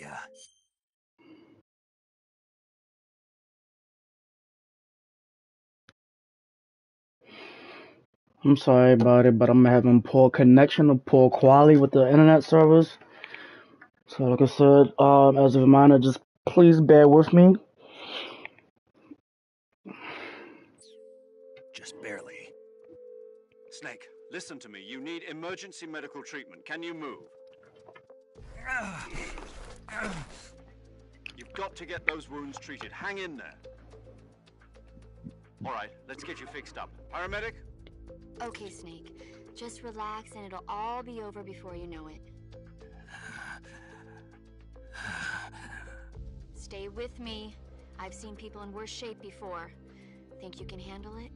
Yeah. I'm sorry about it, but I'm having poor connection or poor quality with the internet service. So, like I said, as a reminder, just please bear with me. Just barely. Snake, listen to me. You need emergency medical treatment. Can you move? You've got to get those wounds treated. Hang in there. All right, let's get you fixed up. Paramedic? Okay, Snake. Just relax and it'll all be over before you know it. Stay with me. I've seen people in worse shape before. Think you can handle it?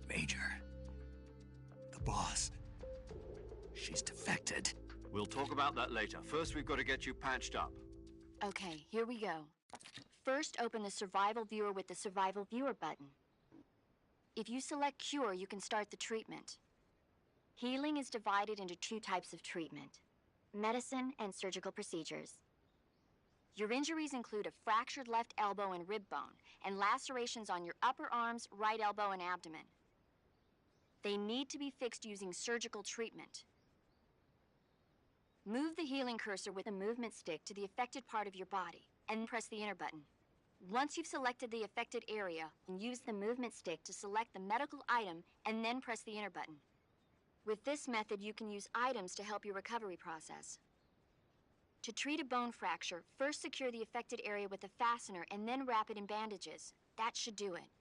Major. The boss. She's defected. We'll talk about that later. First, we've got to get you patched up. Okay, here we go. First, open the Survival Viewer with the Survival Viewer button. If you select Cure, you can start the treatment. Healing is divided into two types of treatment: medicine and surgical procedures. Your injuries include a fractured left elbow and rib bone, and lacerations on your upper arms, right elbow, and abdomen. They need to be fixed using surgical treatment. Move the healing cursor with a movement stick to the affected part of your body, and press the enter button. Once you've selected the affected area, use the movement stick to select the medical item, and then press the enter button. With this method, you can use items to help your recovery process. To treat a bone fracture, first secure the affected area with a fastener and then wrap it in bandages. That should do it.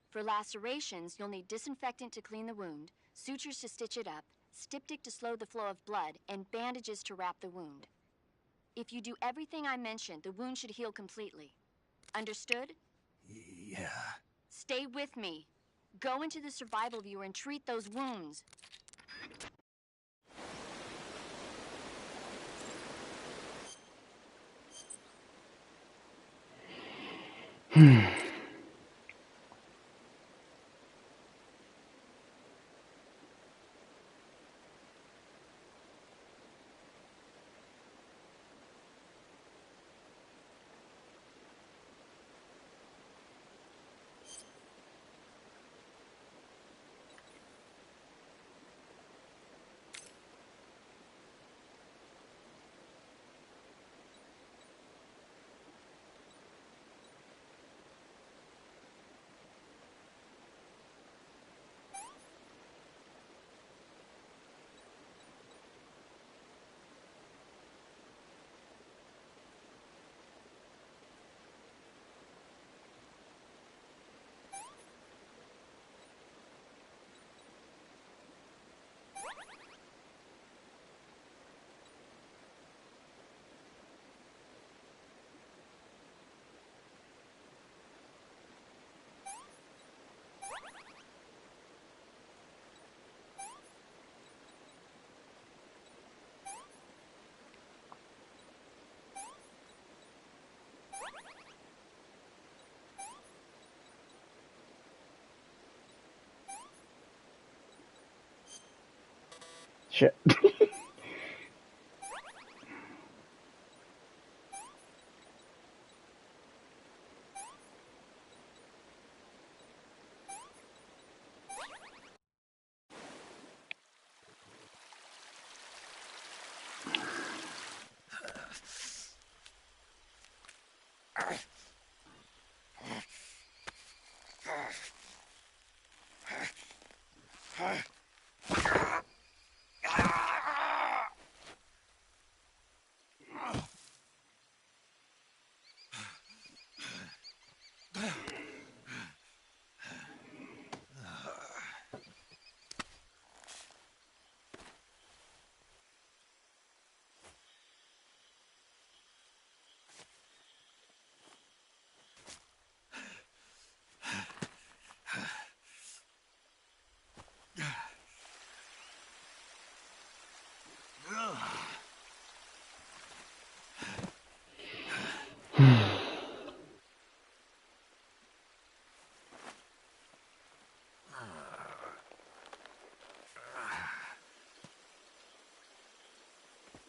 For lacerations, you'll need disinfectant to clean the wound, sutures to stitch it up, styptic to slow the flow of blood, and bandages to wrap the wound. If you do everything I mentioned, the wound should heal completely. Understood? Yeah. Stay with me. Go into the Survival Viewer and treat those wounds. Shit.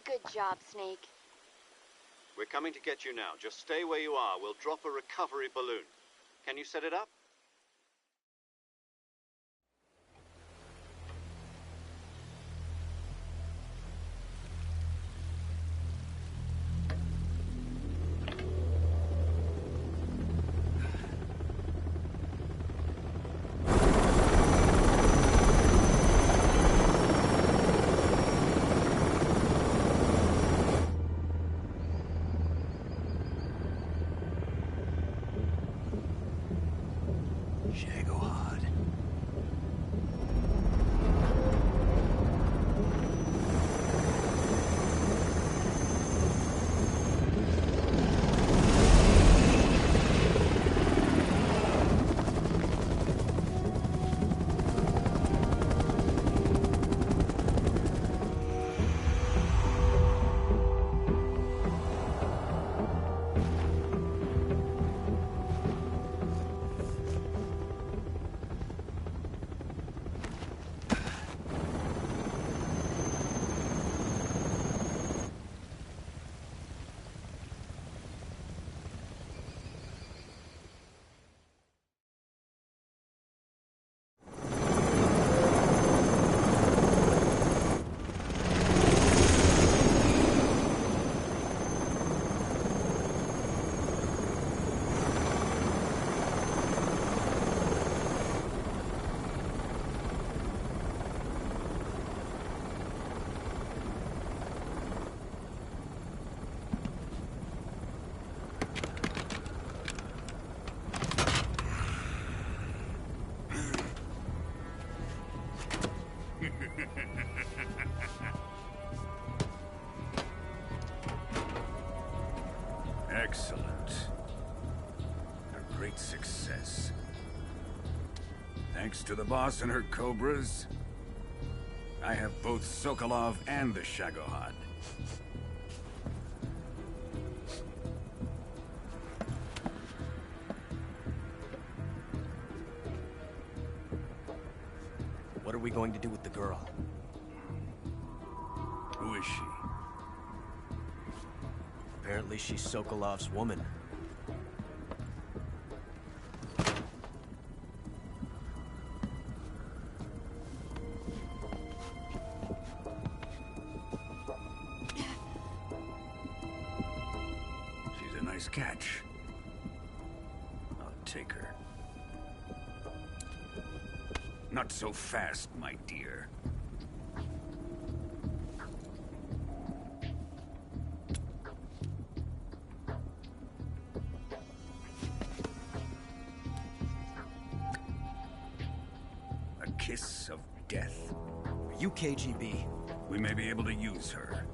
Good job, Snake. We're coming to get you now. Just stay where you are. We'll drop a recovery balloon. Can you set it up? Shagohod. Excellent. A great success. Thanks to the boss and her cobras, I have both Sokolov and the Shagohod. What are we going to do with the girl? Who is she? Apparently she's Sokolov's woman. She's a nice catch. I'll take her. Not so fast, my dear. A kiss of death. Are you KGB? We may be able to use her.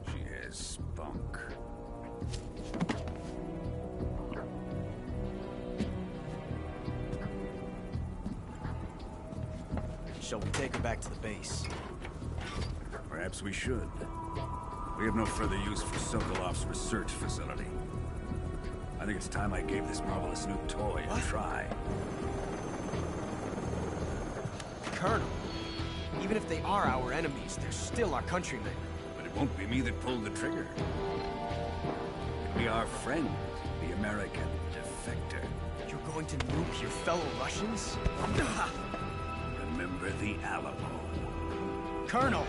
She has spunk. Shall we take her back to the base? Perhaps we should. We have no further use for Sokolov's research facility. I think it's time I gave this marvelous new toy a try. Colonel, even if they are our enemies, they're still our countrymen. But it won't be me that pulled the trigger. It'll be our friend, the American defector. You're going to nuke your fellow Russians? Remember the Alamo. Colonel!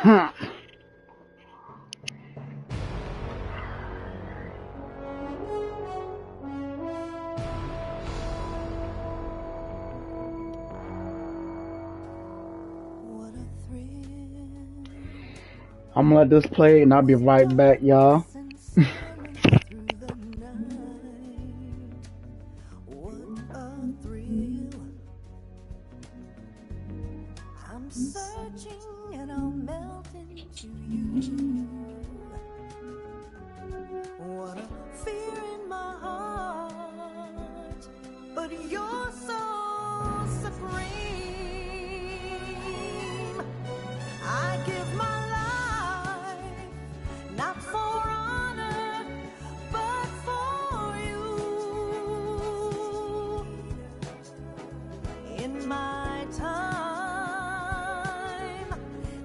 I'm gonna let this play and I'll be right back, y'all. I'm searching and I'll melt into you. What a fear in my heart, but you're so supreme. I give my life, not for honor, but for you. In my time,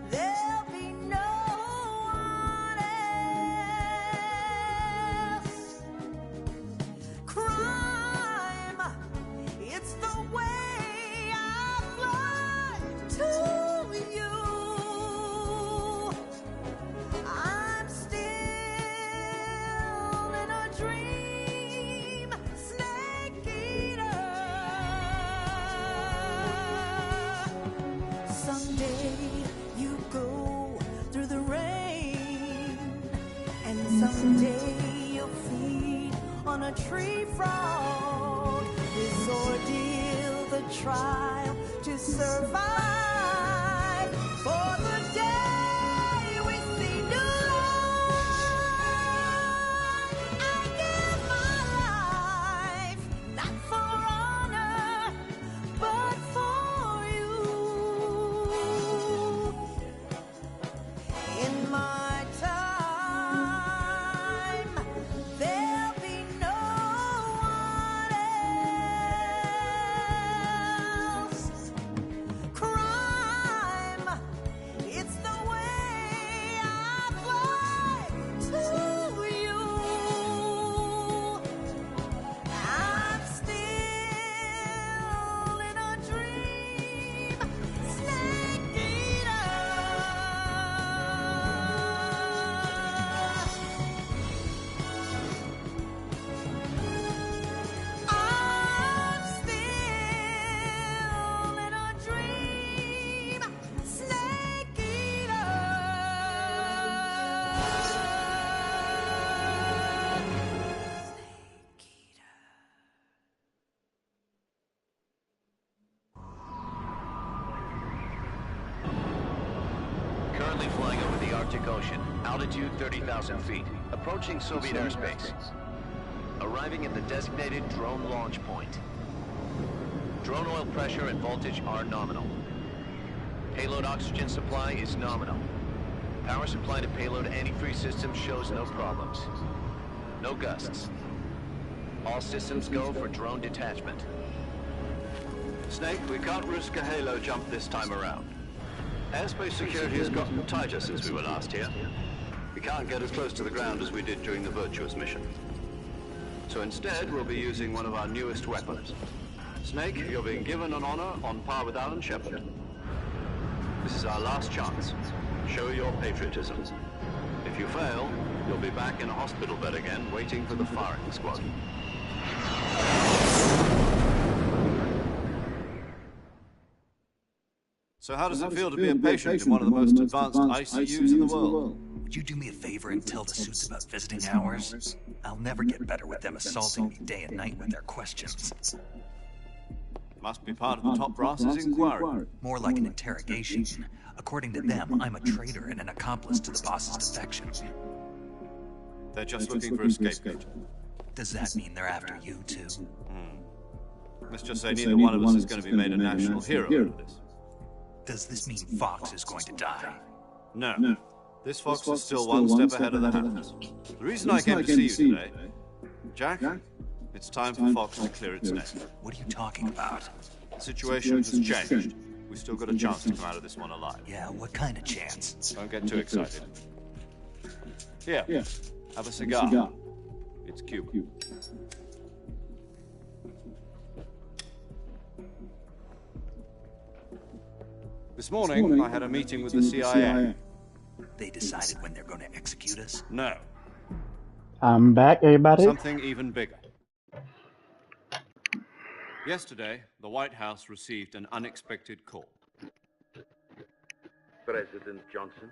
there'll be no one else. Crime, it's the way I fly to you. I'm still in a dream, snake eater. Someday you go through the rain, and someday you'll feed on a tree frog. This ordeal, the trial to survive, for the day we see new light. I give my life, not for honor, but for you. In my time, there'll be no one else. Crime, it's the way I fly to you. I'm still in a dream, snake eater. I'm still in a dream, snake eater. Snake eater. Currently flying over the Arctic Ocean, altitude 30,000 feet, approaching Soviet airspace. Arriving at the designated drone launch point. Drone oil pressure and voltage are nominal. Payload oxygen supply is nominal. Power supply to payload antifreeze system shows no problems. No gusts. All systems go for drone detachment. Snake, we can't risk a halo jump this time around. Airspace security has gotten tighter since we were last here. We can't get as close to the ground as we did during the Virtuous mission. So instead, we'll be using one of our newest weapons. Snake, you're being given an honor on par with Alan Shepard. This is our last chance. Show your patriotism. If you fail, you'll be back in a hospital bed again, waiting for the firing squad. So how does it feel to be a patient in one of the most advanced ICUs in the world? Would you do me a favor and tell the suits about visiting hours? I'll never get better with them assaulting me day and night with their questions. Must be part of the top brass's inquiry. More like an interrogation. According to them, I'm a traitor and an accomplice to the boss's defection. They're just looking for a scapegoat. Does that mean they're after you, too? Let's just say neither one of us is going to be made a national hero out of this. Does this mean Fox is going to die? No. This Fox is still one step ahead of the Hammers. The reason I came to see you today, Jack, it's time for Fox to clear its name. What are you talking about? The situation has changed. We still got a chance to come out of this one alive. Yeah, what kind of chance? Don't get too excited. Here, have a cigar. It's Cuba. This morning, I had a meeting with the CIA. they decided when they're going to execute us? No, I'm back, everybody. something even bigger. Yesterday, the White House received an unexpected call. President Johnson?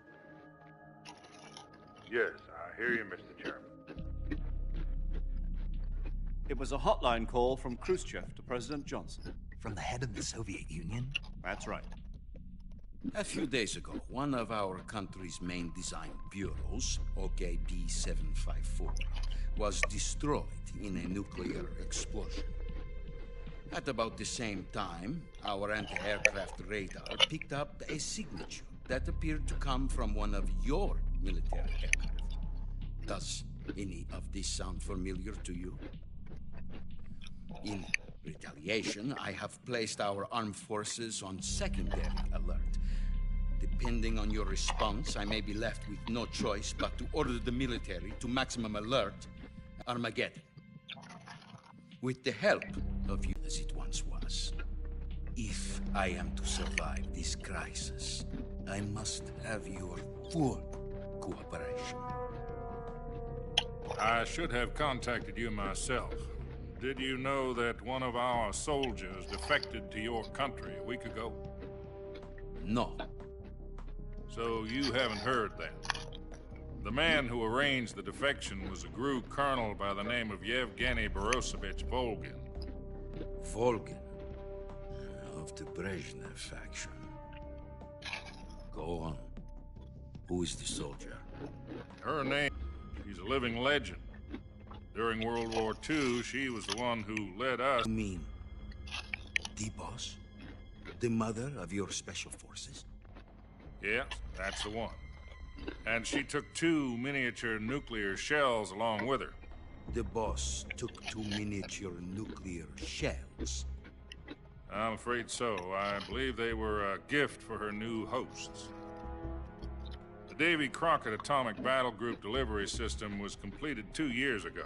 Yes, I hear you, Mr. Chairman. It was a hotline call from Khrushchev to President Johnson. From the head of the Soviet Union? That's right. A few days ago, one of our country's main design bureaus, OKB-754, was destroyed in a nuclear explosion. At about the same time, our anti-aircraft radar picked up a signature that appeared to come from one of your military aircraft. Does any of this sound familiar to you? In retaliation, I have placed our armed forces on secondary alert. Depending on your response, I may be left with no choice but to order the military to maximum alert Armageddon. With the help of you as it once was. If I am to survive this crisis, I must have your full cooperation. I should have contacted you myself. Did you know that one of our soldiers defected to your country a week ago? No. So you haven't heard that. The man who arranged the defection was a GRU colonel by the name of Yevgeny Borosovich Volgin. Volgin? Of the Brezhnev faction. Go on. Who is the soldier? Her name, she's a living legend. During World War II, she was the one who led us. You mean the boss? The mother of your special forces? Yes, that's the one. And she took 2 miniature nuclear shells along with her. The boss took 2 miniature nuclear shells. I'm afraid so. I believe they were a gift for her new hosts. The Davy Crockett Atomic Battle Group delivery system was completed 2 years ago.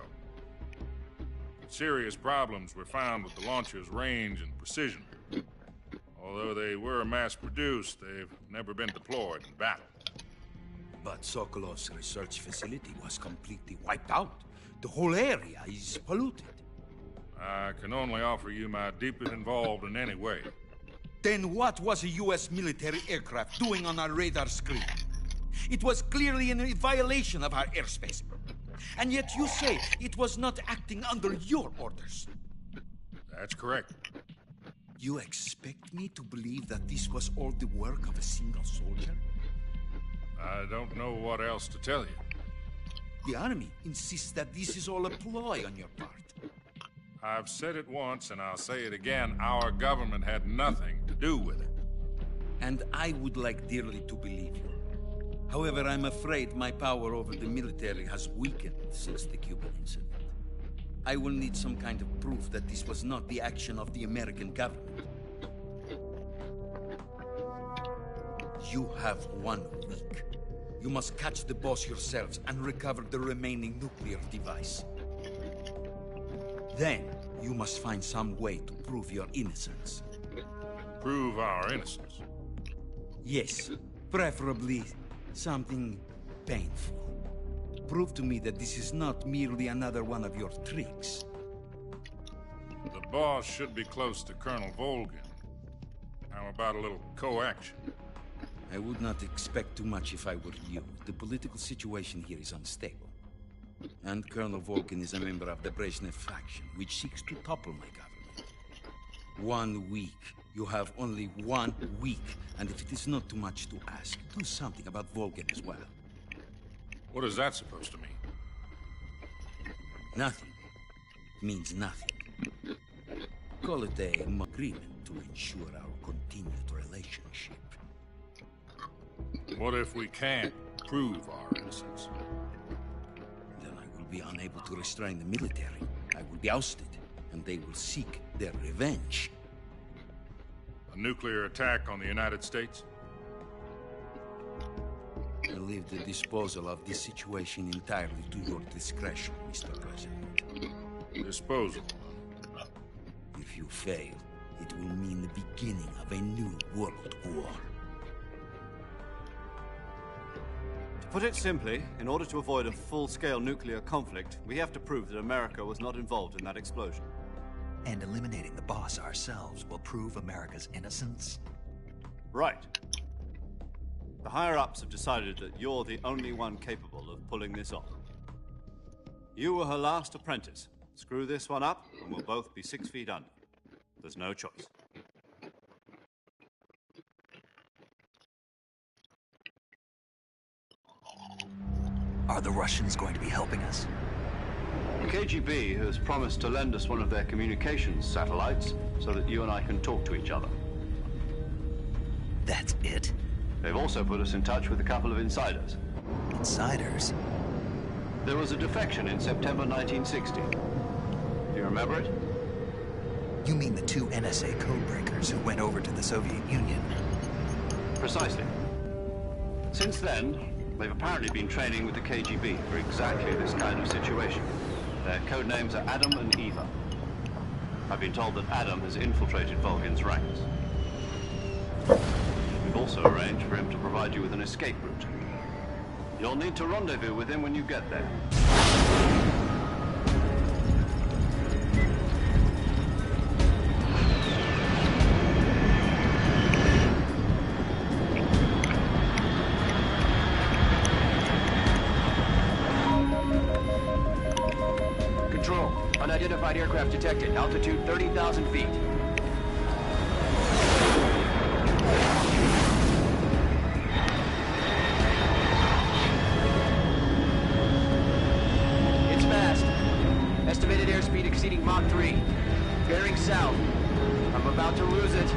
Serious problems were found with the launcher's range and precision. Although they were mass-produced, they've never been deployed in battle. But Sokolov's research facility was completely wiped out. The whole area is polluted. I can only offer you my deepest involved in any way. Then what was a U.S. military aircraft doing on our radar screen? It was clearly in violation of our airspace. And yet you say it was not acting under your orders. That's correct. You expect me to believe that this was all the work of a single soldier? I don't know what else to tell you. The army insists that this is all a ploy on your part. I've said it once, and I'll say it again. Our government had nothing to do with it. And I would like dearly to believe you. However, I'm afraid my power over the military has weakened since the Cuban incident. I will need some kind of proof that this was not the action of the American government. You have 1 week. You must catch the boss yourselves and recover the remaining nuclear device. Then, you must find some way to prove your innocence. Prove our innocence? Yes, preferably something painful. Prove to me that this is not merely another one of your tricks. The boss should be close to Colonel Volgin. How about a little co-action? I would not expect too much if I were you. The political situation here is unstable. And Colonel Volgin is a member of the Brezhnev faction, which seeks to topple my government. 1 week. You have only 1 week. And if it is not too much to ask, do something about Volgin as well. What is that supposed to mean? Nothing. It means nothing. Call it an agreement to ensure our continued relationship. What if we can't prove our innocence? Then I will be unable to restrain the military. I will be ousted, and they will seek their revenge. A nuclear attack on the United States? I leave the disposal of this situation entirely to your discretion, Mr. President. Disposal? If you fail, it will mean the beginning of a new world war. Put it simply, in order to avoid a full-scale nuclear conflict, we have to prove that America was not involved in that explosion. And eliminating the boss ourselves will prove America's innocence? Right. The higher-ups have decided that you're the only one capable of pulling this off. You were her last apprentice. Screw this one up, and we'll both be 6 feet under. There's no choice. Are the Russians going to be helping us? The KGB has promised to lend us one of their communications satellites so that you and I can talk to each other. That's it? They've also put us in touch with a couple of insiders. Insiders? There was a defection in September 1960. Do you remember it? You mean the 2 NSA codebreakers who went over to the Soviet Union? Precisely. Since then, they've apparently been training with the KGB for exactly this kind of situation. Their code names are Adam and Eva. I've been told that Adam has infiltrated Volgin's ranks. We've also arranged for him to provide you with an escape route. You'll need to rendezvous with him when you get there. Control. Unidentified aircraft detected. Altitude 30,000 feet. It's fast. Estimated airspeed exceeding Mach 3. Bearing south. I'm about to lose it.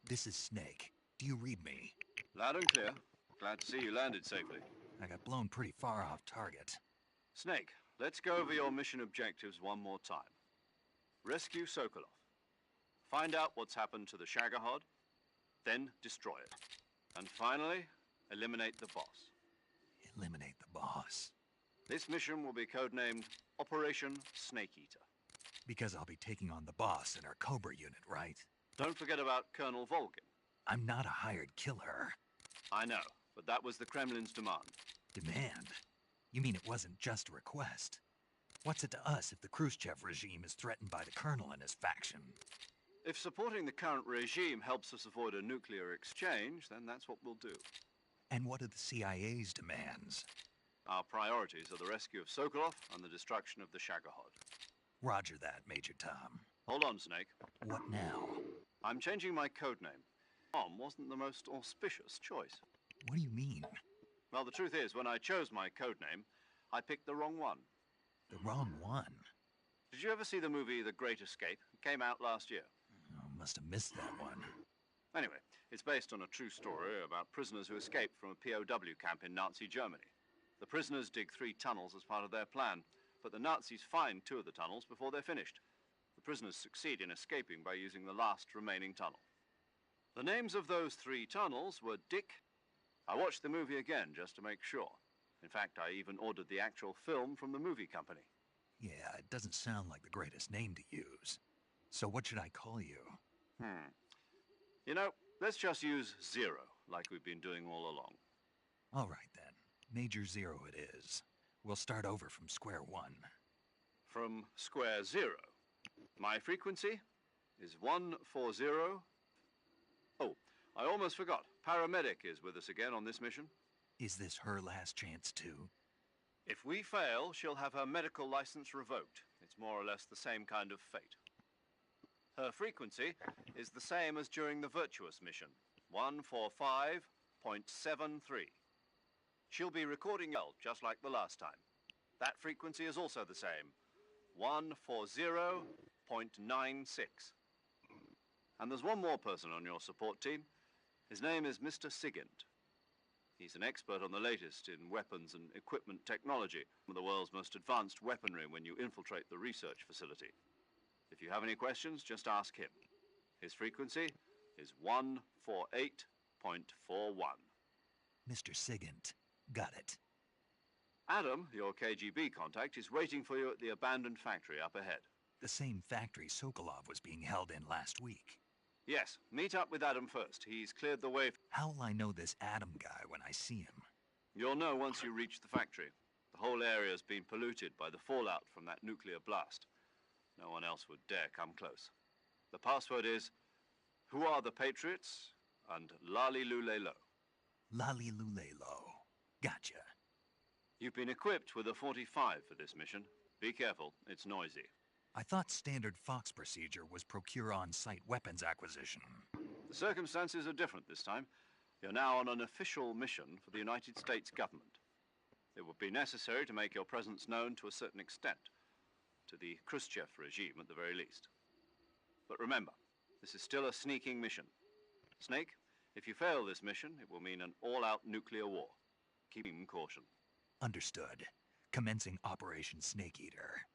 This is Snake. Do you read me? Loud and clear. Glad to see you landed safely. I got blown pretty far off target. Snake, let's go over your mission objectives one more time. Rescue Sokolov. Find out what's happened to the Shagohod, then destroy it. And finally, eliminate the boss. Eliminate the boss. This mission will be codenamed Operation Snake Eater. Because I'll be taking on the boss in our Cobra unit, right? Don't forget about Colonel Volgin. I'm not a hired killer. I know, but that was the Kremlin's demand. Demand? You mean it wasn't just a request? What's it to us if the Khrushchev regime is threatened by the Colonel and his faction? If supporting the current regime helps us avoid a nuclear exchange, then that's what we'll do. And what are the CIA's demands? Our priorities are the rescue of Sokolov and the destruction of the Shagohod. Roger that, Major Tom. Hold on, Snake. What now? I'm changing my codename. Tom wasn't the most auspicious choice. What do you mean? Well, the truth is, when I chose my codename, I picked the wrong one. The wrong one? Did you ever see the movie The Great Escape? It came out last year. Oh, must have missed that one. Anyway, it's based on a true story about prisoners who escaped from a POW camp in Nazi Germany. The prisoners dig 3 tunnels as part of their plan, but the Nazis find 2 of the tunnels before they're finished. The prisoners succeed in escaping by using the last remaining tunnel. The names of those 3 tunnels were Dick. I watched the movie again just to make sure. In fact, I even ordered the actual film from the movie company. Yeah, it doesn't sound like the greatest name to use. So what should I call you? You know, let's just use Zero, like we've been doing all along. All right then. Major Zero it is. We'll start over from square one. From square zero. My frequency is 140. Oh, I almost forgot. Paramedic is with us again on this mission. Is this her last chance too? If we fail, she'll have her medical license revoked. It's more or less the same kind of fate. Her frequency is the same as during the Virtuous mission, 145.73. She'll be recording well, just like the last time. That frequency is also the same, 140.96. And there's one more person on your support team. His name is Mr. Sigint. He's an expert on the latest in weapons and equipment technology, one of the world's most advanced weaponry when you infiltrate the research facility. If you have any questions, just ask him. His frequency is 148.41. Mr. Sigint. Got it. Adam, your KGB contact, is waiting for you at the abandoned factory up ahead. The same factory Sokolov was being held in last week. Yes, meet up with Adam first. He's cleared the way. How will I know this Adam guy when I see him? You'll know once you reach the factory. The whole area's been polluted by the fallout from that nuclear blast. No one else would dare come close. The password is, "Who are the Patriots?" and Lali Lule Lo. Lali Lule Lo. Gotcha. You've been equipped with a 45 for this mission. Be careful, it's noisy. I thought standard Fox procedure was procure on-site weapons acquisition. The circumstances are different this time. You're now on an official mission for the United States government. It would be necessary to make your presence known to a certain extent, to the Khrushchev regime at the very least. But remember, this is still a sneaking mission. Snake, if you fail this mission, it will mean an all-out nuclear war. Keep caution. Understood. Commencing Operation Snake Eater.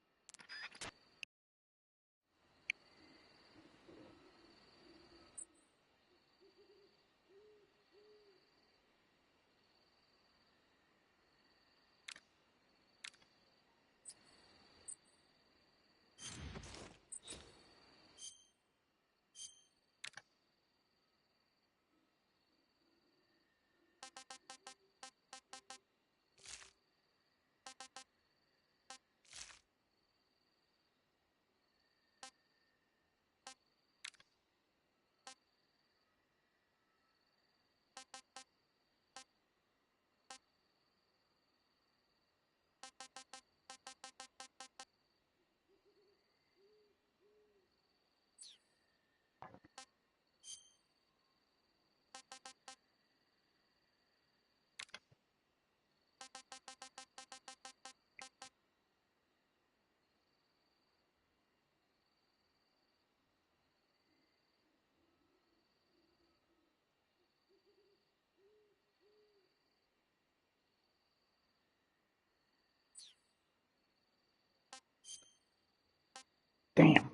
Damn.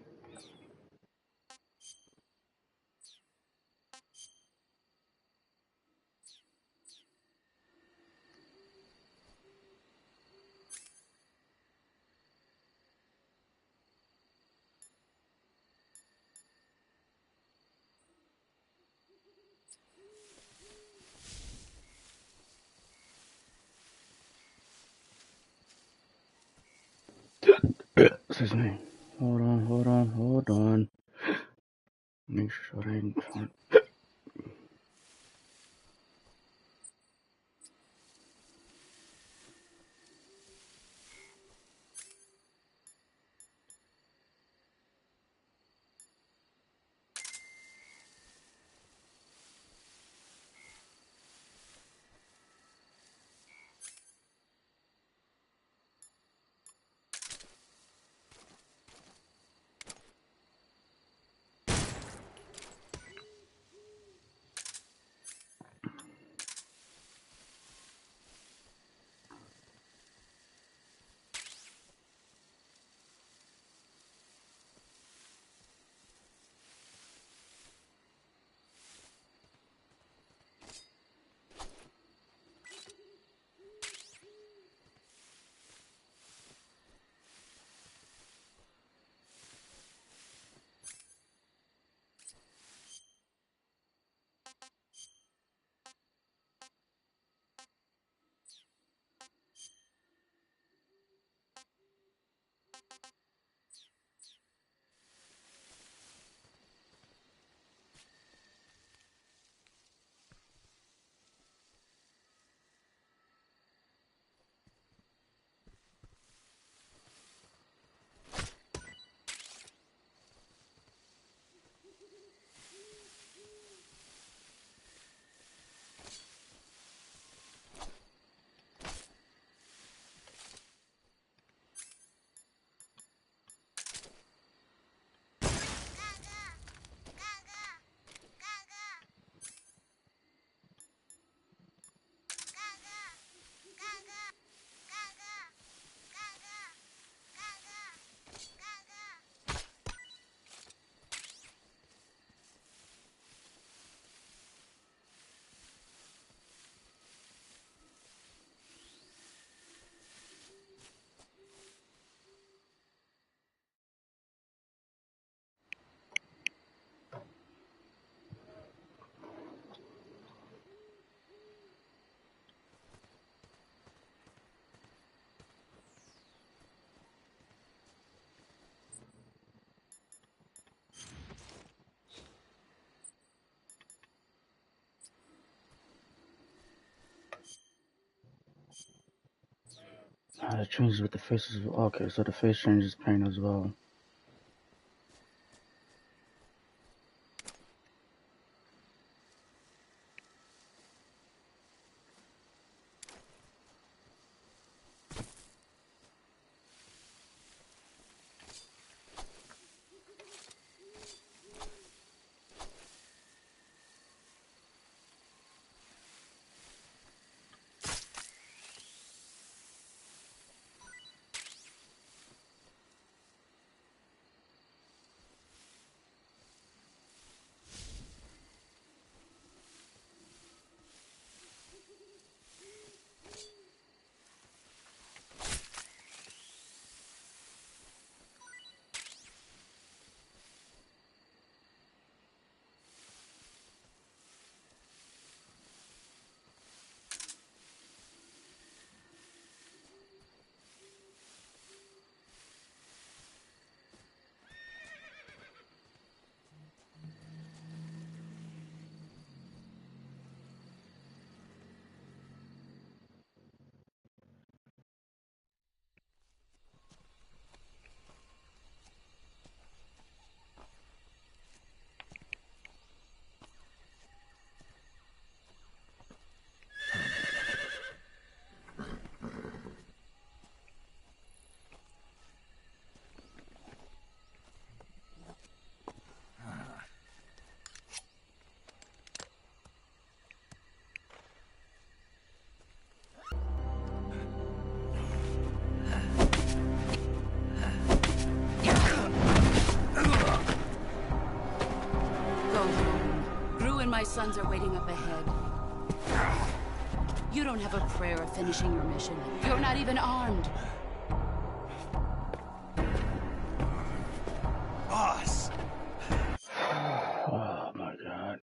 Excuse me. Hold on. Make sure I ain't trying. It changes with the faces. Okay, so the face changes paint as well. My sons are waiting up ahead. You don't have a prayer of finishing your mission. You're not even armed. Boss! Oh my god.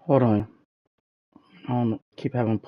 Hold on. I don't keep having